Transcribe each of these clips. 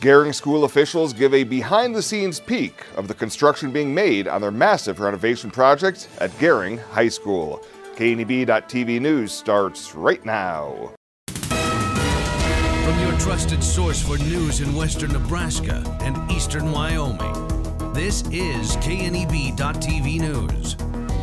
Gering School officials give a behind-the-scenes peek of the construction being made on their massive renovation project at Gering High School. KNEB.TV News starts right now. From your trusted source for news in western Nebraska and eastern Wyoming, this is KNEB.TV News.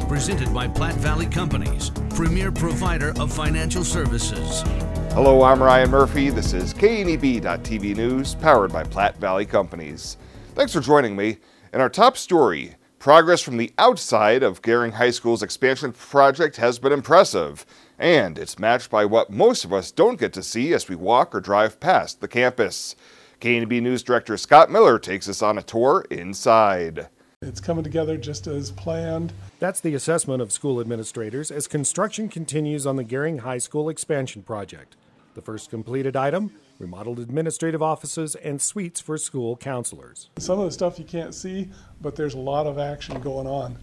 Presented by Platte Valley Companies, premier provider of financial services. Hello, I'm Ryan Murphy. This is KNEB.TV News, powered by Platte Valley Companies. Thanks for joining me. In our top story, progress from the outside of Gering High School's expansion project has been impressive, and it's matched by what most of us don't get to see as we walk or drive past the campus. KNEB News Director Scott Miller takes us on a tour inside. It's coming together just as planned. That's the assessment of school administrators as construction continues on the Gering High School expansion project. The first completed item, remodeled administrative offices and suites for school counselors. Some of the stuff you can't see, but there's a lot of action going on.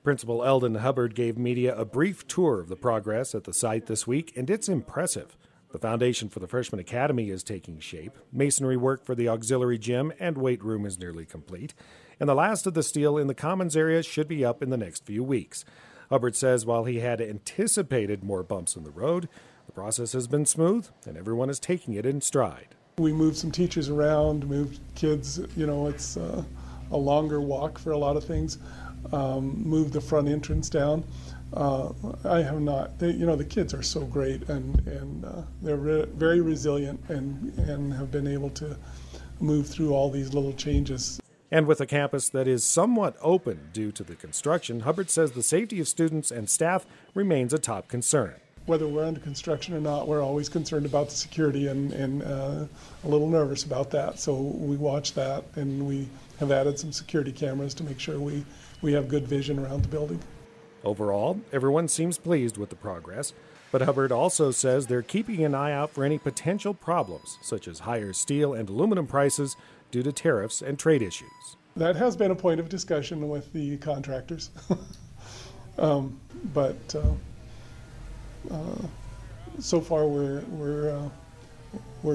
Principal Eldon Hubbard gave media a brief tour of the progress at the site this week, and it's impressive. The foundation for the Freshman Academy is taking shape. Masonry work for the auxiliary gym and weight room is nearly complete. And the last of the steel in the commons area should be up in the next few weeks. Hubbard says while he had anticipated more bumps in the road, the process has been smooth and everyone is taking it in stride. We moved some teachers around, moved kids, it's a longer walk for a lot of things. Moved the front entrance down. I have not, the kids are so great and they're very resilient and have been able to move through all these little changes. And with a campus that is somewhat open due to the construction, Hubbard says the safety of students and staff remains a top concern. Whether we're under construction or not, we're always concerned about the security and a little nervous about that. So we watch that, and we have added some security cameras to make sure we have good vision around the building. Overall, everyone seems pleased with the progress, but Hubbard also says they're keeping an eye out for any potential problems, such as higher steel and aluminum prices due to tariffs and trade issues. That has been a point of discussion with the contractors, but so far we're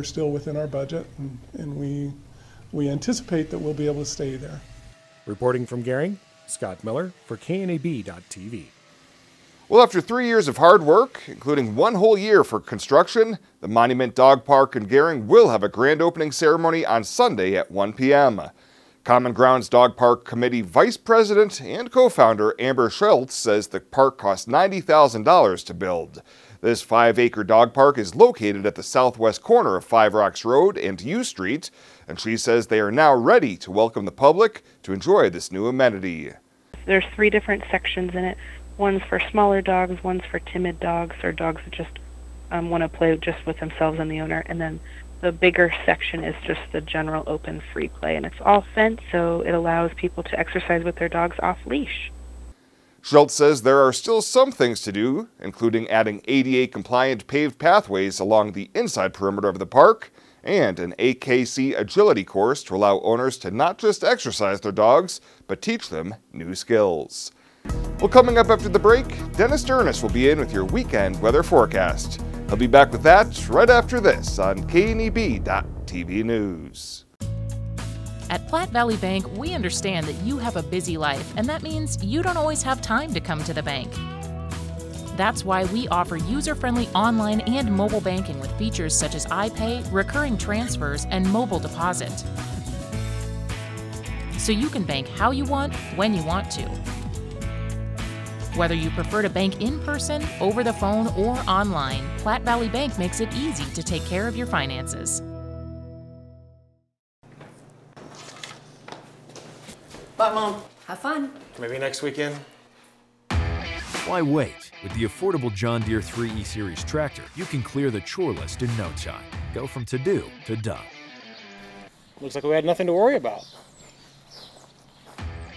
still within our budget, and we anticipate that we'll be able to stay there. Reporting from Gering, Scott Miller for KNEB.TV. Well, after 3 years of hard work, including one whole year for construction, the Monument Dog Park in Gering will have a grand opening ceremony on Sunday at 1 p.m. Common Grounds Dog Park Committee Vice President and co-founder Amber Schultz says the park cost $90,000 to build. This 5-acre dog park is located at the southwest corner of Five Rocks Road and U Street, and she says they are now ready to welcome the public to enjoy this new amenity. There's 3 different sections in it. One's for smaller dogs, one's for timid dogs, or dogs that just want to play just with themselves and the owner, and then the bigger section is just the general open free play, and it's all fenced, so it allows people to exercise with their dogs off leash. Schultz says there are still some things to do, including adding ADA-compliant paved pathways along the inside perimeter of the park and an AKC agility course to allow owners to not just exercise their dogs, but teach them new skills. Well, coming up after the break, Dennis Durness will be in with your weekend weather forecast. He'll be back with that right after this on KNEB.TV News. At Platte Valley Bank, we understand that you have a busy life, and that means you don't always have time to come to the bank. That's why we offer user-friendly online and mobile banking with features such as iPay, recurring transfers, and mobile deposit. So you can bank how you want, when you want to. Whether you prefer to bank in person, over the phone, or online, Platte Valley Bank makes it easy to take care of your finances. Bye, Mom. Have fun. Maybe next weekend. Why wait? With the affordable John Deere 3E Series tractor, you can clear the chore list in no time. Go from to-do to done. Looks like we had nothing to worry about.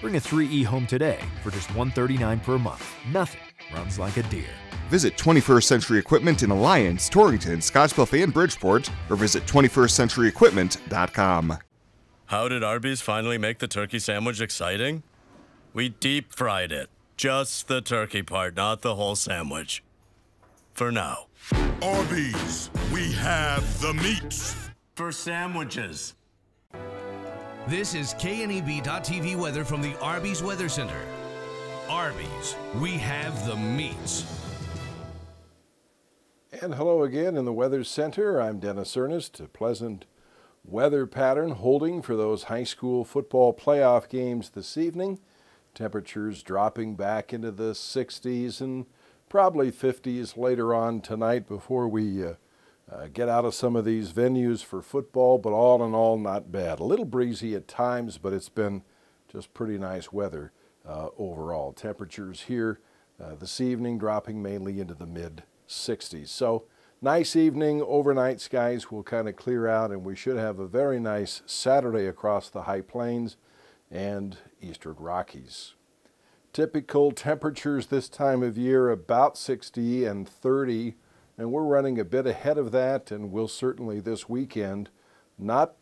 Bring a 3E home today for just $139 per month. Nothing runs like a Deere. Visit 21st Century Equipment in Alliance, Torrington, Scottsbluff, and Bridgeport, or visit 21stcenturyequipment.com. How did Arby's finally make the turkey sandwich exciting? We deep fried it. Just the turkey part, not the whole sandwich. For now. Arby's, we have the meats. For sandwiches. This is KNEB.TV weather from the Arby's Weather Center. Arby's, we have the meats. And hello again in the Weather Center. I'm Dennis Ernest. A pleasant weather pattern holding for those high school football playoff games this evening. Temperatures dropping back into the 60s and probably 50s later on tonight before we get out of some of these venues for football, but all in all, not bad. A little breezy at times, but it's been just pretty nice weather overall. Temperatures here this evening dropping mainly into the mid-60s. So nice evening. Overnight skies will kind of clear out, and we should have a very nice Saturday across the High Plains and Eastern Rockies. Typical temperatures this time of year about 60 and 30, and we're running a bit ahead of that, and we'll certainly this weekend, not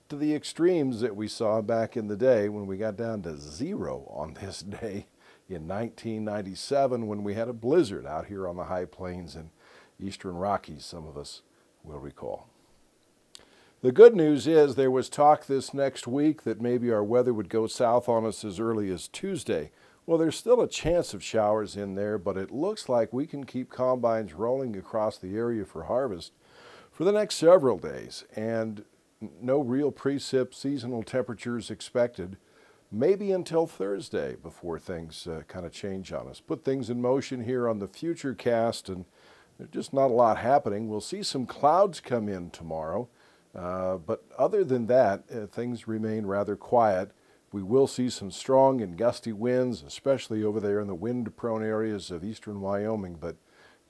to the extremes that we saw back in the day when we got down to 0 on this day in 1997 when we had a blizzard out here on the High Plains and Eastern Rockies, some of us will recall. The good news is there was talk this next week that maybe our weather would go south on us as early as Tuesday. Well, there's still a chance of showers in there, but it looks like we can keep combines rolling across the area for harvest for the next several days, and no real precip seasonal temperatures expected, maybe until Thursday before things kind of change on us. Put things in motion here on the future cast, and there's just not a lot happening. We'll see some clouds come in tomorrow, but other than that, things remain rather quiet. We will see some strong and gusty winds, especially over there in the wind-prone areas of eastern Wyoming, but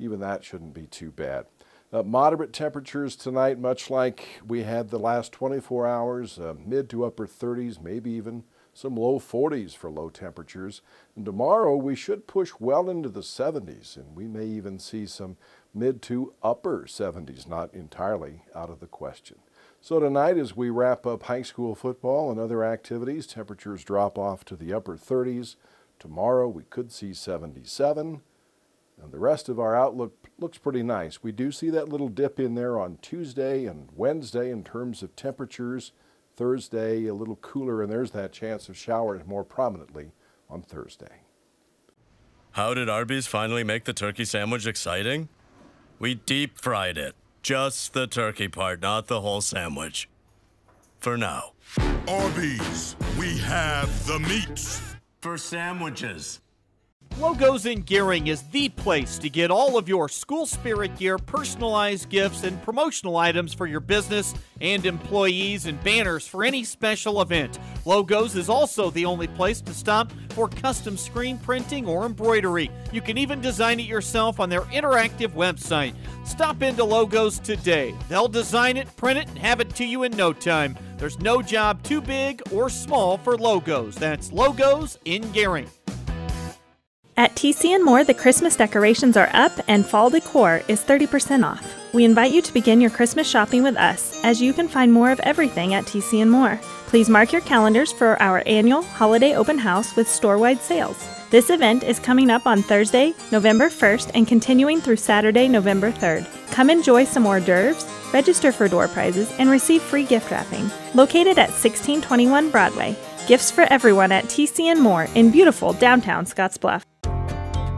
even that shouldn't be too bad. Moderate temperatures tonight, much like we had the last 24 hours, mid to upper 30s, maybe even some low 40s for low temperatures. And tomorrow we should push well into the 70s, and we may even see some mid to upper 70s, not entirely out of the question. So tonight, as we wrap up high school football and other activities, temperatures drop off to the upper 30s. Tomorrow we could see 77, and the rest of our outlook looks pretty nice. We do see that little dip in there on Tuesday and Wednesday in terms of temperatures. Thursday a little cooler, and there's that chance of showers more prominently on Thursday. How did Arby's finally make the turkey sandwich exciting? We deep fried it. Just the turkey part, not the whole sandwich. For now. Arby's, we have the meats. For sandwiches. Logos in Gering is the place to get all of your school spirit gear, personalized gifts, and promotional items for your business and employees, and banners for any special event. Logos is also the only place to stop for custom screen printing or embroidery. You can even design it yourself on their interactive website. Stop into Logos today. They'll design it, print it, and have it to you in no time. There's no job too big or small for Logos. That's Logos in Gering. At TC & More, the Christmas decorations are up and fall decor is 30% off. We invite you to begin your Christmas shopping with us, as you can find more of everything at TC & More. Please mark your calendars for our annual holiday open house with store-wide sales. This event is coming up on Thursday, November 1st and continuing through Saturday, November 3rd. Come enjoy some hors d'oeuvres, register for door prizes, and receive free gift wrapping. Located at 1621 Broadway. Gifts for everyone at TC & More in beautiful downtown Scottsbluff.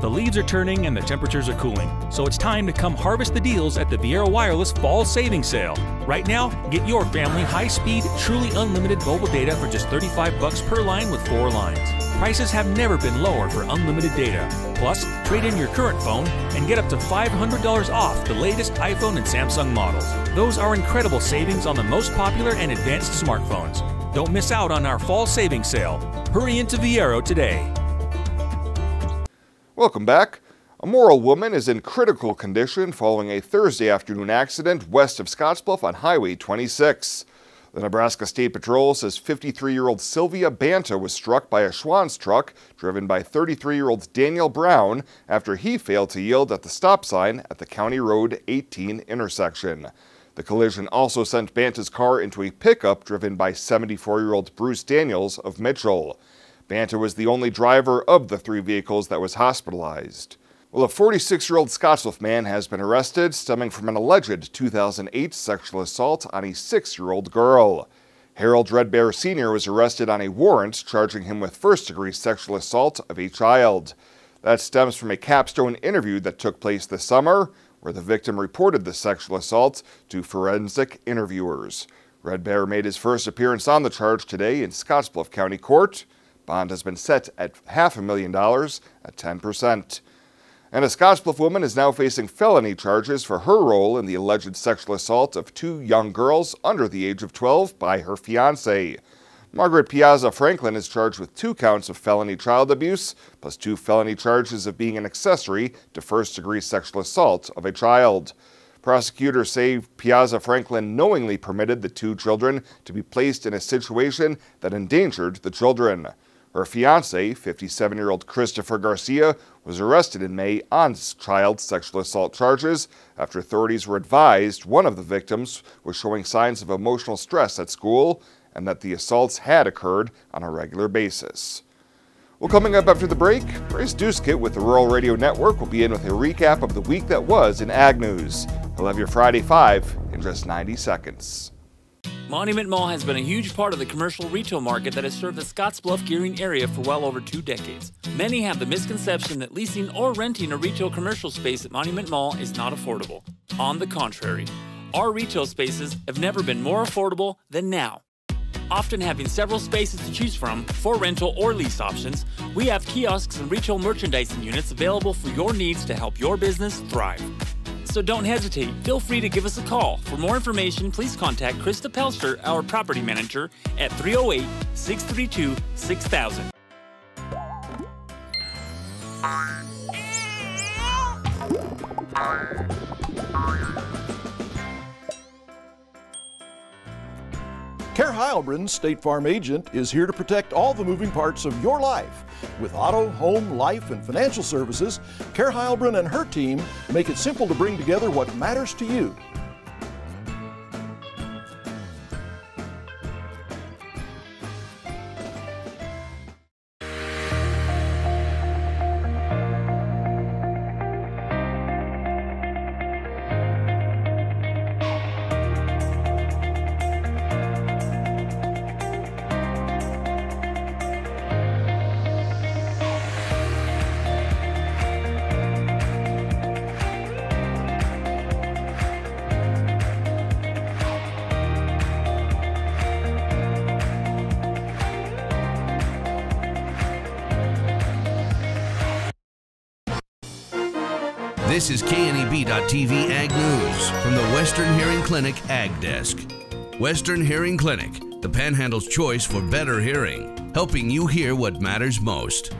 The leaves are turning and the temperatures are cooling, so it's time to come harvest the deals at the Viera Wireless Fall Savings Sale. Right now, get your family high-speed, truly unlimited mobile data for just $35 per line with 4 lines. Prices have never been lower for unlimited data. Plus, trade in your current phone and get up to $500 off the latest iPhone and Samsung models. Those are incredible savings on the most popular and advanced smartphones. Don't miss out on our Fall Savings Sale. Hurry into Viera today. Welcome back. A Morrill woman is in critical condition following a Thursday afternoon accident west of Scottsbluff on Highway 26. The Nebraska State Patrol says 53-year-old Sylvia Banta was struck by a Schwann's truck driven by 33-year-old Daniel Brown after he failed to yield at the stop sign at the County Road 18 intersection. The collision also sent Banta's car into a pickup driven by 74-year-old Bruce Daniels of Mitchell. Banta was the only driver of the 3 vehicles that was hospitalized. Well, a 46-year-old Scottsbluff man has been arrested stemming from an alleged 2008 sexual assault on a 6-year-old girl. Harold Red Bear Sr. was arrested on a warrant charging him with first-degree sexual assault of a child. That stems from a capstone interview that took place this summer, where the victim reported the sexual assault to forensic interviewers. Red Bear made his first appearance on the charge today in Scottsbluff County Court. Bond has been set at $500,000 at 10%. And a Scottsbluff woman is now facing felony charges for her role in the alleged sexual assault of 2 young girls under the age of 12 by her fiancé. Margaret Piazza Franklin is charged with 2 counts of felony child abuse, plus 2 felony charges of being an accessory to first-degree sexual assault of a child. Prosecutors say Piazza Franklin knowingly permitted the 2 children to be placed in a situation that endangered the children. Her fiancé, 57-year-old Christopher Garcia, was arrested in May on child sexual assault charges after authorities were advised one of the victims was showing signs of emotional stress at school and that the assaults had occurred on a regular basis. Well, coming up after the break, Bryce Duskett with the Rural Radio Network will be in with a recap of the week that was in Ag News. He'll have your Friday 5 in just 90 seconds. Monument Mall has been a huge part of the commercial retail market that has served the Scottsbluff-Gering area for well over 2 decades. Many have the misconception that leasing or renting a retail commercial space at Monument Mall is not affordable. On the contrary, our retail spaces have never been more affordable than now. Often having several spaces to choose from for rental or lease options, we have kiosks and retail merchandising units available for your needs to help your business thrive. So don't hesitate. Feel free to give us a call. For more information, please contact Krista Pelster, our property manager, at 308-632-6000. Care Heilbronn State Farm Agent is here to protect all the moving parts of your life. With auto, home, life, and financial services, Care Heilbronn and her team make it simple to bring together what matters to you. This is KNEB.TV Ag News from the Western Hearing Clinic Ag Desk. Western Hearing Clinic, the Panhandle's choice for better hearing, helping you hear what matters most.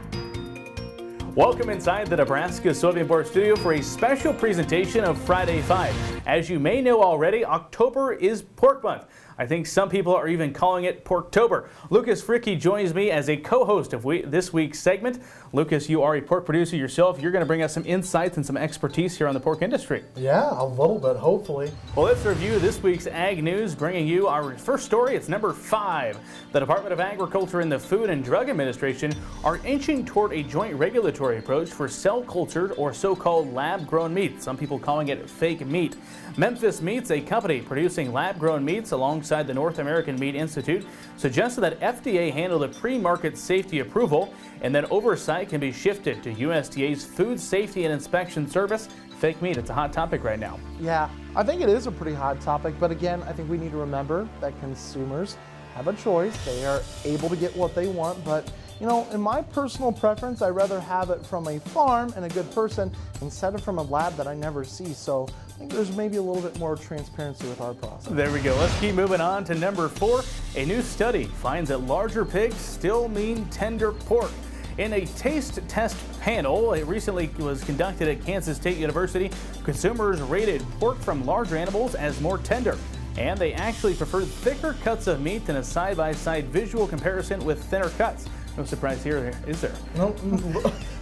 Welcome inside the Nebraska Soybean Board studio for a special presentation of Friday 5. As you may know already, October is Pork Month. I think some people are even calling it Porktober. Lucas Fricke joins me as a co-host of this week's segment. Lucas, you are a pork producer yourself. You're going to bring us some insights and some expertise here on the pork industry. Yeah, a little bit, hopefully. Well, let's review this week's Ag News, bringing you our first story. It's number 5. The Department of Agriculture and the Food and Drug Administration are inching toward a joint regulatory approach for cell-cultured or so-called lab-grown meat, some people calling it fake meat. Memphis Meats, a company producing lab-grown meats alongside the North American Meat Institute, suggested that FDA handle the pre-market safety approval and that oversight can be shifted to USDA's Food Safety and Inspection Service. Fake meat, it's a hot topic right now. Yeah, I think it is a pretty hot topic, but again, I think we need to remember that consumers have a choice. They are able to get what they want, but you know, in my personal preference, I'd rather have it from a farm and a good person instead of from a lab that I never see. So I think there's maybe a little bit more transparency with our process. There we go. Let's keep moving on to number 4. A new study finds that larger pigs still mean tender pork. In a taste test panel, it recently was conducted at Kansas State University, consumers rated pork from larger animals as more tender. And they actually preferred thicker cuts of meat than a side-by-side visual comparison with thinner cuts. No surprise here, is there? No,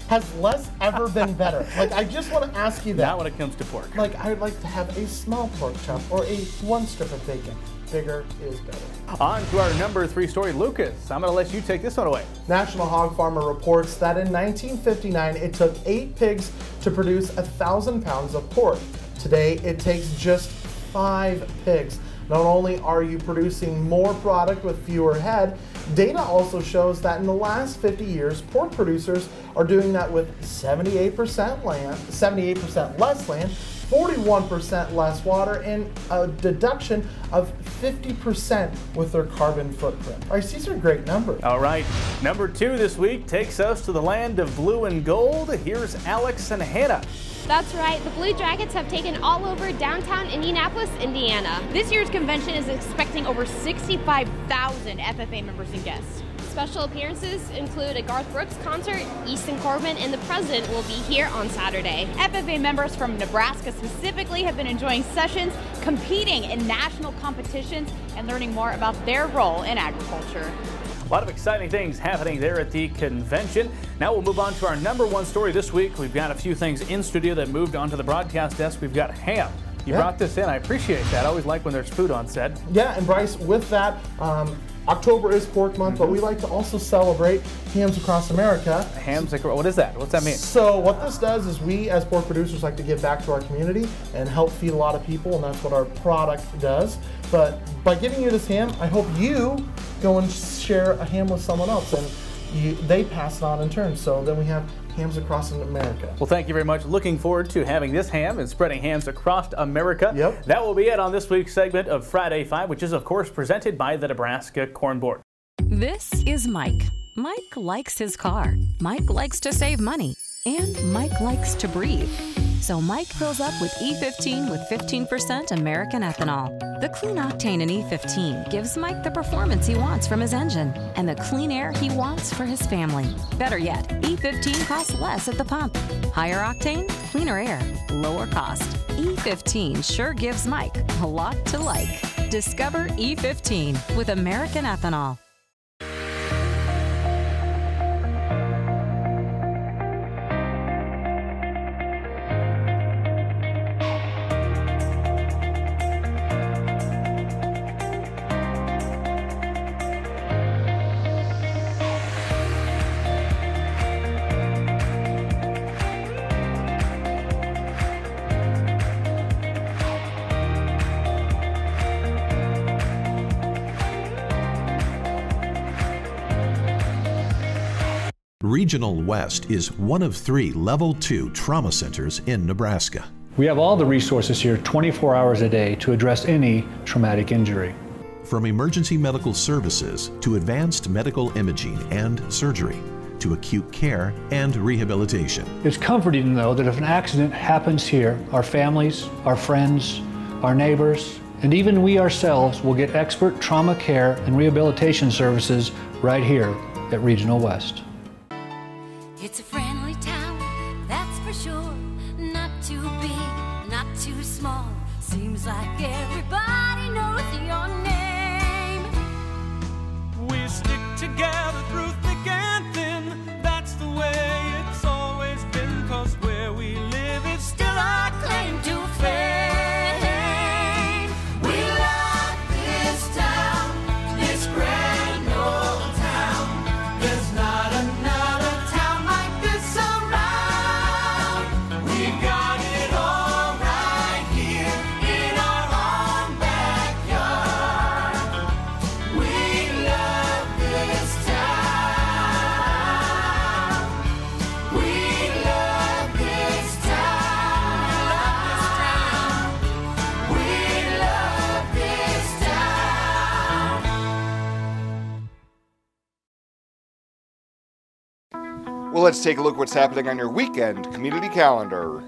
has less ever been better? Like, I just want to ask you that. Not when it comes to pork. Like, I would like to have a small pork chop or a 1 strip of bacon. Bigger is better. On to our number 3 story. Lucas, I'm going to let you take this one away. National Hog Farmer reports that in 1959, it took 8 pigs to produce 1,000 pounds of pork. Today, it takes just 5 pigs. Not only are you producing more product with fewer head, data also shows that in the last 50 years, pork producers are doing that with 78% land, 78% less land, 41% less water, and a deduction of 50% with their carbon footprint. All right, these are great numbers. All right, number 2 this week takes us to the land of blue and gold. Here's Alex and Hannah. That's right, the Blue Jackets have taken all over downtown Indianapolis, Indiana. This year's convention is expecting over 65,000 FFA members and guests. Special appearances include a Garth Brooks concert, Easton Corbin, and the president will be here on Saturday. FFA members from Nebraska specifically have been enjoying sessions, competing in national competitions, and learning more about their role in agriculture. A lot of exciting things happening there at the convention. Now we'll move on to our number 1 story this week. We've got a few things in studio that moved onto the broadcast desk. We've got ham. You brought this in. I appreciate that. I always like when there's food on set. Yeah, and Bryce, with that, October is pork month, but we like to also celebrate hams across America. Hams across, what is that? What's that mean? So what this does is we as pork producers like to give back to our community and help feed a lot of people, and that's what our product does. But by giving you this ham, I hope you go and share a ham with someone else, and they pass it on in turn. So then we have hams across America. Well, thank you very much. Looking forward to having this ham and spreading hams across America. Yep. That will be it on this week's segment of Friday 5, which is, of course, presented by the Nebraska Corn Board. This is Mike. Mike likes his car. Mike likes to save money. And Mike likes to breathe. So Mike fills up with E15 with 15% American ethanol. The clean octane in E15 gives Mike the performance he wants from his engine and the clean air he wants for his family. Better yet, E15 costs less at the pump. Higher octane, cleaner air, lower cost. E15 sure gives Mike a lot to like. Discover E15 with American ethanol. Regional West is one of 3 Level 2 trauma centers in Nebraska. We have all the resources here 24 hours a day to address any traumatic injury. From emergency medical services to advanced medical imaging and surgery to acute care and rehabilitation. It's comforting to know that if an accident happens here, our families, our friends, our neighbors, and even we ourselves will get expert trauma care and rehabilitation services right here at Regional West. It's a friendly town, that's for sure. Not too big, not too small. Seems like everybody knows your name. We stick together through thick and thin. That's the way it's always been. 'Cause where we live is still our claim to fame. We love this town, this grand old town. There's not another Well, let's take a look at what's happening on your weekend community calendar.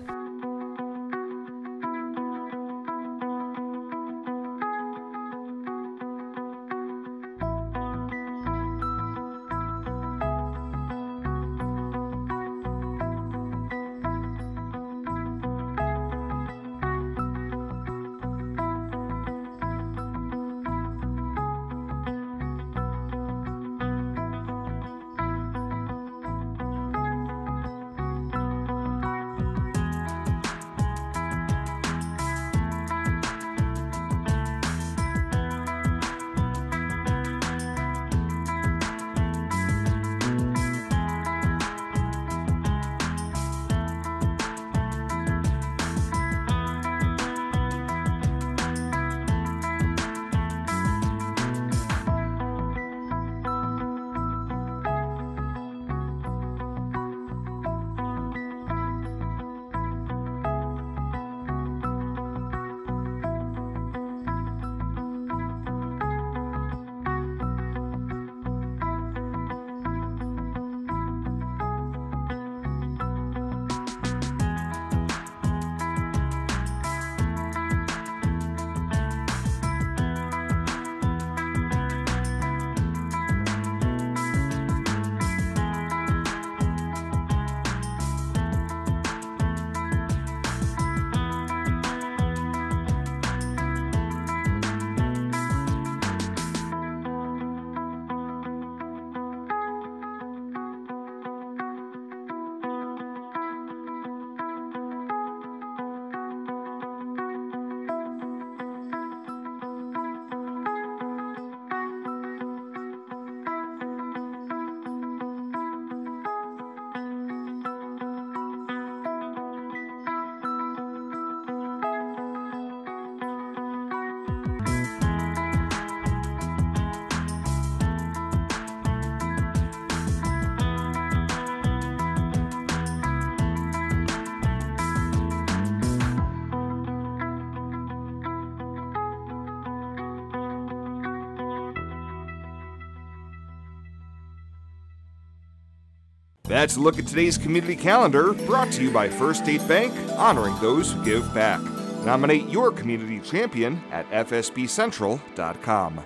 That's a look at today's community calendar, brought to you by First State Bank, honoring those who give back. Nominate your community champion at fsbcentral.com.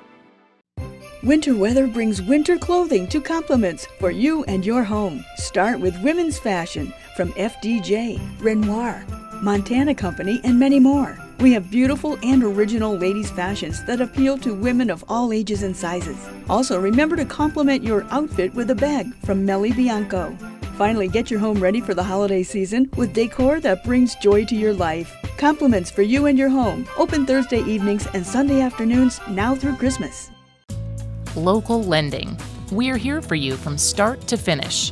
Winter weather brings winter clothing to compliments for you and your home. Start with women's fashion from FDJ, Renoir, Montana Company, and many more. We have beautiful and original ladies' fashions that appeal to women of all ages and sizes. Also, remember to complement your outfit with a bag from Melly Bianco. Finally, get your home ready for the holiday season with decor that brings joy to your life. Compliments for you and your home. Open Thursday evenings and Sunday afternoons now through Christmas. Local lending. We're here for you from start to finish.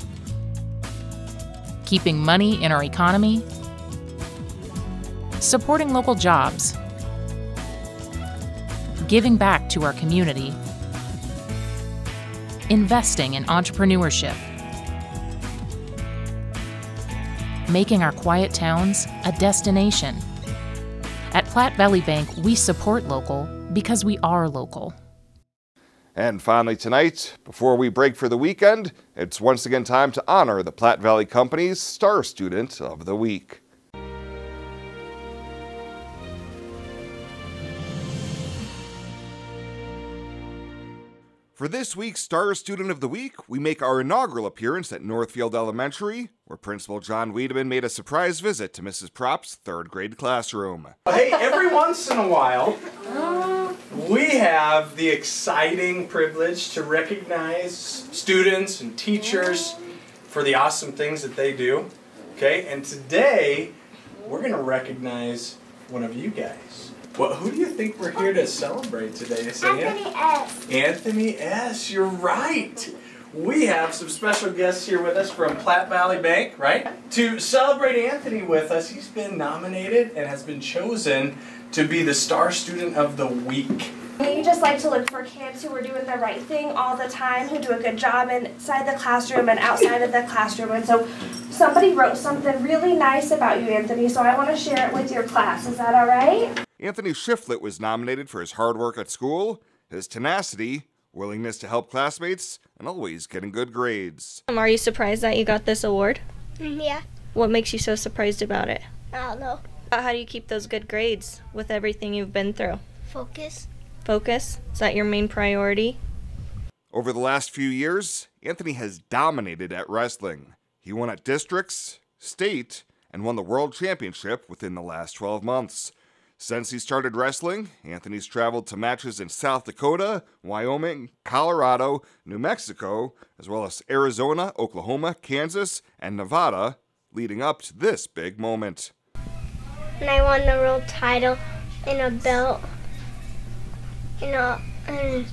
Keeping money in our economy, supporting local jobs, giving back to our community, investing in entrepreneurship, making our quiet towns a destination. At Platte Valley Bank, we support local because we are local. And finally tonight, before we break for the weekend, it's once again time to honor the Platte Valley Company's Star Student of the Week. For this week's Star Student of the Week, we make our inaugural appearance at Northfield Elementary, where Principal John Wiedemann made a surprise visit to Mrs. Prop's third grade classroom. Hey, every once in a while, we have the exciting privilege to recognize students and teachers for the awesome things that they do. Okay, and today, we're going to recognize one of you guys. Well, who do you think we're here to celebrate today, Isaiah? Anthony S. Anthony S. You're right. We have some special guests here with us from Platte Valley Bank, right? To celebrate Anthony with us, he's been nominated and has been chosen to be the Star Student of the Week. We just like to look for kids who are doing the right thing all the time, who do a good job inside the classroom and outside of the classroom. And so somebody wrote something really nice about you, Anthony, so I want to share it with your class. Is that all right? Anthony Shiflett was nominated for his hard work at school, his tenacity, willingness to help classmates, and always getting good grades. Are you surprised that you got this award? Yeah. What makes you so surprised about it? I don't know. How do you keep those good grades with everything you've been through? Focus. Focus? Is that your main priority? Over the last few years, Anthony has dominated at wrestling. He won at districts, state, and won the world championship within the last 12 months. Since he started wrestling, Anthony's traveled to matches in South Dakota, Wyoming, Colorado, New Mexico, as well as Arizona, Oklahoma, Kansas, and Nevada, leading up to this big moment. And I won the world title and a belt, and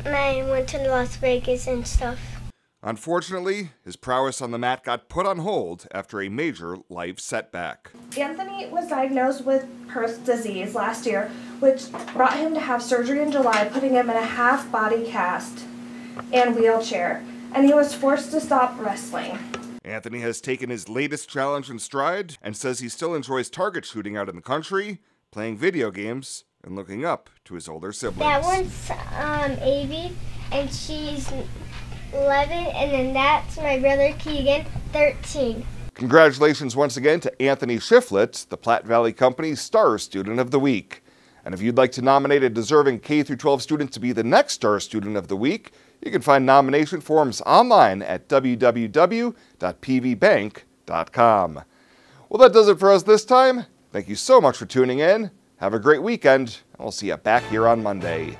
I went to Las Vegas and stuff. Unfortunately, his prowess on the mat got put on hold after a major life setback. Anthony was diagnosed with Perth's disease last year, which brought him to have surgery in July, putting him in a half-body cast and wheelchair, and he was forced to stop wrestling. Anthony has taken his latest challenge in stride and says he still enjoys target shooting out in the country, playing video games, and looking up to his older siblings. That one's Avie, and she's 11, and then that's my brother Keegan, 13. Congratulations once again to Anthony Shiflett, the Platte Valley Company's Star Student of the Week. And if you'd like to nominate a deserving K-12 student to be the next Star Student of the Week, you can find nomination forms online at www.pvbank.com. Well, that does it for us this time. Thank you so much for tuning in. Have a great weekend, and we'll see you back here on Monday.